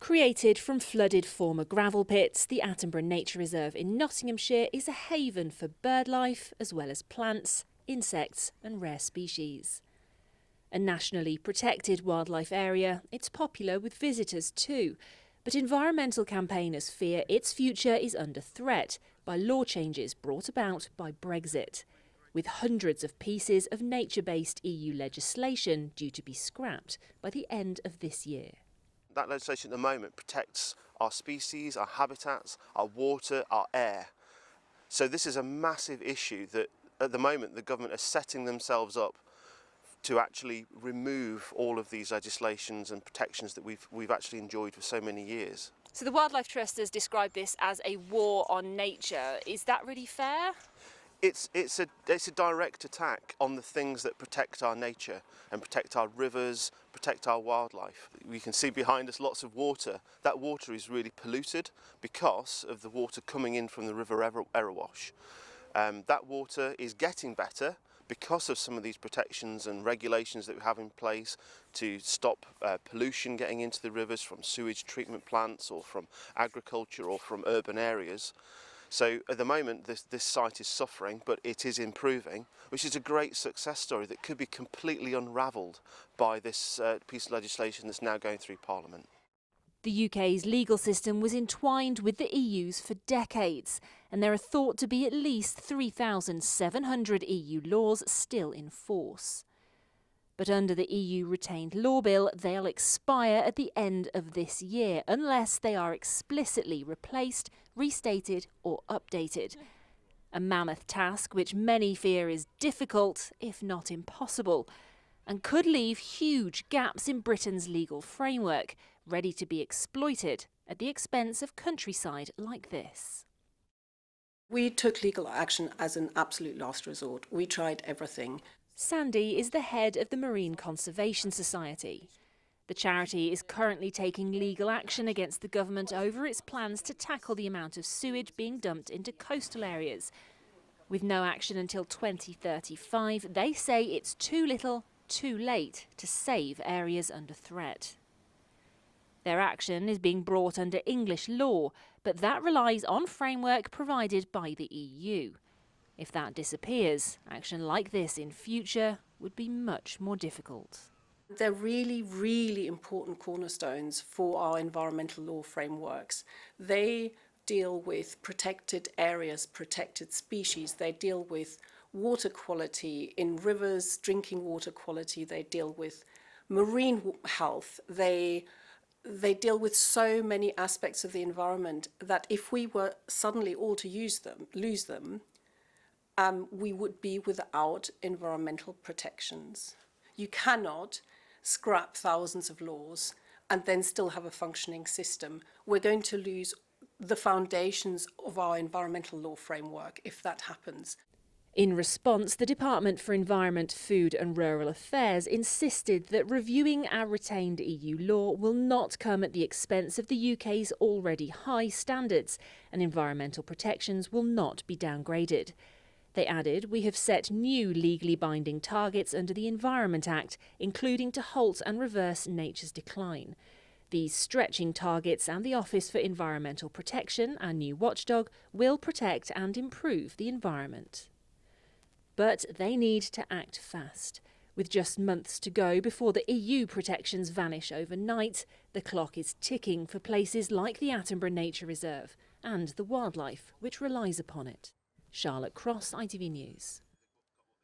Created from flooded former gravel pits, the Attenborough Nature Reserve in Nottinghamshire is a haven for birdlife as well as plants, insects and rare species. A nationally protected wildlife area, it's popular with visitors too, but environmental campaigners fear its future is under threat by law changes brought about by Brexit, with hundreds of pieces of nature-based EU legislation due to be scrapped by the end of this year. That legislation at the moment protects our species, our habitats, our water, our air. So this is a massive issue that at the moment the government are setting themselves up to actually remove all of these legislations and protections that we've actually enjoyed for so many years. So the Wildlife Trust has described this as a war on nature. Is that really fair? It's a direct attack on the things that protect our nature and protect our rivers, protect our wildlife. We can see behind us lots of water. That water is really polluted because of the water coming in from the River Erewash. That water is getting better because of some of these protections and regulations that we have in place to stop pollution getting into the rivers from sewage treatment plants or from agriculture or from urban areas. So at the moment this site is suffering, but it is improving, which is a great success story that could be completely unravelled by this piece of legislation that's now going through Parliament. The UK's legal system was entwined with the EU's for decades, and there are thought to be at least 3,700 EU laws still in force. But under the EU retained law bill, they'll expire at the end of this year, unless they are explicitly replaced, restated or updated. A mammoth task which many fear is difficult, if not impossible, and could leave huge gaps in Britain's legal framework, ready to be exploited at the expense of countryside like this. We took legal action as an absolute last resort. We tried everything. Sandy is the head of the Marine Conservation Society. The charity is currently taking legal action against the government over its plans to tackle the amount of sewage being dumped into coastal areas. With no action until 2035, they say it's too little, too late to save areas under threat. Their action is being brought under English law, but that relies on framework provided by the EU. If that disappears, action like this in future would be much more difficult. They're really, really important cornerstones for our environmental law frameworks. They deal with protected areas, protected species. They deal with water quality in rivers, drinking water quality. They deal with marine health. They deal with so many aspects of the environment that if we were suddenly all to lose them, we would be without environmental protections. You cannot scrap thousands of laws and then still have a functioning system. We're going to lose the foundations of our environmental law framework if that happens. In response, the Department for Environment, Food and Rural Affairs insisted that reviewing our retained EU law will not come at the expense of the UK's already high standards, and environmental protections will not be downgraded. They added, "We have set new legally binding targets under the Environment Act, including to halt and reverse nature's decline. These stretching targets and the Office for Environmental Protection, our new watchdog, will protect and improve the environment." But they need to act fast. With just months to go before the EU protections vanish overnight, the clock is ticking for places like the Attenborough Nature Reserve and the wildlife which relies upon it. Charlotte Cross, ITV News.